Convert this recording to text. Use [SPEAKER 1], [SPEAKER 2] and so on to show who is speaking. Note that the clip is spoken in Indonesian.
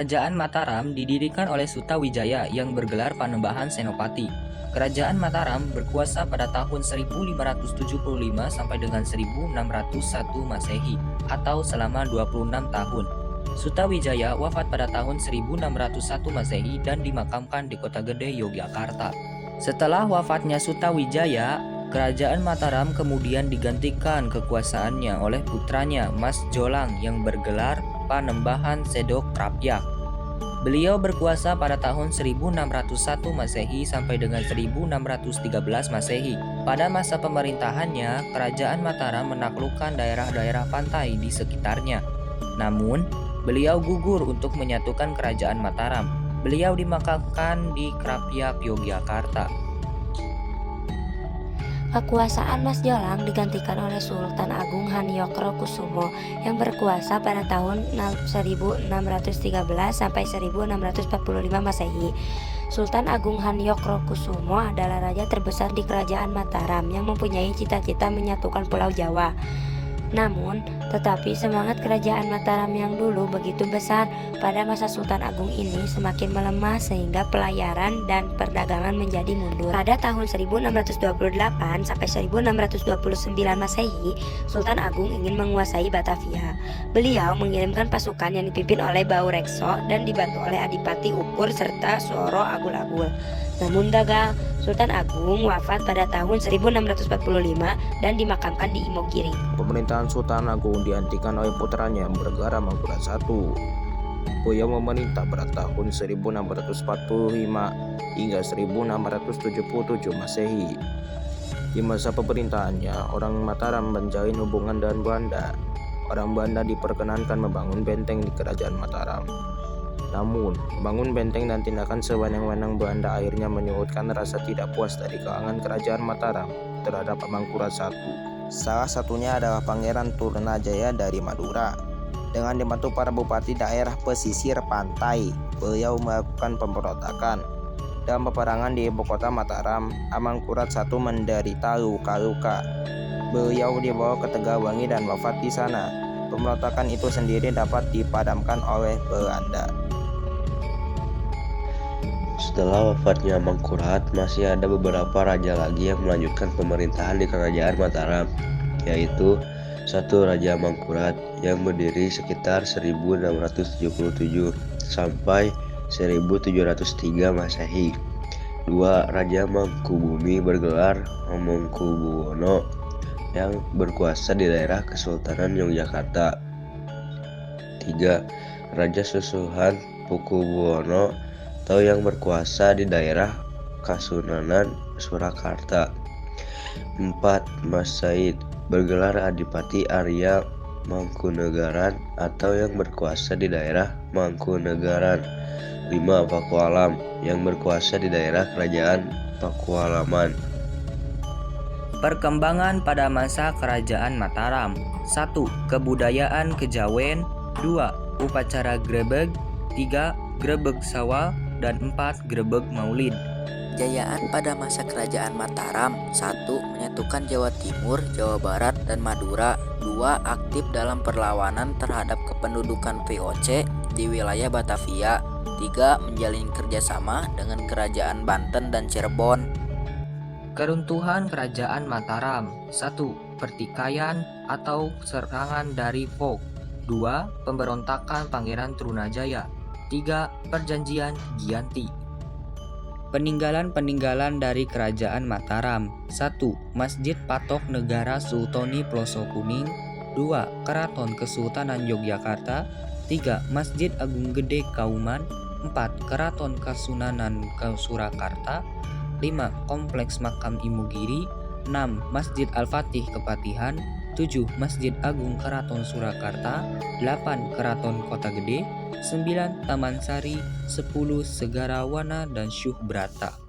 [SPEAKER 1] Kerajaan Mataram didirikan oleh Sutawijaya yang bergelar Panembahan Senopati. Kerajaan Mataram berkuasa pada tahun 1575 sampai dengan 1601 Masehi atau selama 26 tahun. Sutawijaya wafat pada tahun 1601 Masehi dan dimakamkan di Kota Gede, Yogyakarta. Setelah wafatnya Sutawijaya, Kerajaan Mataram kemudian digantikan kekuasaannya oleh putranya Mas Jolang yang bergelar Panembahan Sedok Rapyak. Beliau berkuasa pada tahun 1601 Masehi sampai dengan 1613 Masehi. Pada masa pemerintahannya, Kerajaan Mataram menaklukkan daerah-daerah pantai di sekitarnya. Namun, beliau gugur untuk menyatukan Kerajaan Mataram. Beliau dimakamkan di Krapyak, Yogyakarta.
[SPEAKER 2] Kekuasaan Mas Jolang digantikan oleh Sultan Agung Hanyokrokusumo yang berkuasa pada tahun 1613 sampai 1645 Masehi. Sultan Agung Hanyokrokusumo adalah raja terbesar di Kerajaan Mataram yang mempunyai cita-cita menyatukan Pulau Jawa. Namun, tetapi semangat Kerajaan Mataram yang dulu begitu besar pada masa Sultan Agung ini semakin melemah sehingga pelayaran dan perdagangan menjadi mundur. Pada tahun 1628 sampai 1629 Masehi, Sultan Agung ingin menguasai Batavia. Beliau mengirimkan pasukan yang dipimpin oleh Baurekso dan dibantu oleh Adipati Ukur serta Soro Agul-Agul. Namun gagal. Sultan Agung wafat pada tahun 1645 dan dimakamkan di Imogiri.
[SPEAKER 3] Pemerintahan Sultan Agung dihentikan oleh putranya yang bergelar Mangkurat I. Beliau memerintah pada tahun 1645 hingga 1677 Masehi. Di masa pemerintahannya, orang Mataram menjalin hubungan dengan Belanda. Orang Belanda diperkenankan membangun benteng di Kerajaan Mataram. Namun, membangun benteng dan tindakan sewenang-wenang Belanda akhirnya menyurutkan rasa tidak puas dari kalangan Kerajaan Mataram terhadap Mangkurat I. Salah satunya adalah Pangeran Turnajaya dari Madura. Dengan dibantu para bupati daerah pesisir pantai, beliau melakukan pemberontakan. Dalam peperangan di ibu kota Mataram, Amangkurat I menderita luka-luka. Beliau dibawa ke Tegalwangi dan wafat di sana. Pemberontakan itu sendiri dapat dipadamkan oleh Belanda.
[SPEAKER 4] Setelah wafatnya Mangkurat, masih ada beberapa raja lagi yang melanjutkan pemerintahan di Kerajaan Mataram, yaitu satu Raja Mangkurat yang berdiri sekitar 1677 sampai 1703 Masehi. Dua Raja Mangkubumi bergelar Hamengkubuwono yang berkuasa di daerah Kesultanan Yogyakarta. 3. Raja Susuhan Pukubuwono atau yang berkuasa di daerah Kasunanan Surakarta. 4. Mas Said bergelar Adipati Arya Mangkunegaran atau yang berkuasa di daerah Mangkunegaran. 5. Pakualam yang berkuasa di daerah Kerajaan Pakualaman.
[SPEAKER 1] Perkembangan pada masa Kerajaan Mataram. 1. Kebudayaan Kejawen. 2. Upacara grebeg. 3. Grebeg Sawal. Dan 4. Grebeg Maulid.
[SPEAKER 5] Kejayaan pada masa Kerajaan Mataram. 1. Menyatukan Jawa Timur, Jawa Barat, dan Madura. 2. Aktif dalam perlawanan terhadap kependudukan VOC di wilayah Batavia. 3. Menjalin kerjasama dengan Kerajaan Banten dan Cirebon.
[SPEAKER 1] Keruntuhan Kerajaan Mataram. 1. Pertikaian atau serangan dari Fok. 2. Pemberontakan Pangeran Trunajaya. 3. Perjanjian Giyanti. Peninggalan-peninggalan dari Kerajaan Mataram. 1. Masjid Patok Negara Sultoni Ploso Kuning. 2. Keraton Kesultanan Yogyakarta. 3. Masjid Agung Gede Kauman. 4. Keraton Kasunanan Surakarta. 5. Kompleks Makam Imogiri. 6. Masjid Al-Fatih Kepatihan. 7. Masjid Agung Keraton Surakarta. 8. Keraton Kota Gede. 9. Taman Sari. 10. Segarawana dan Syuh Brata.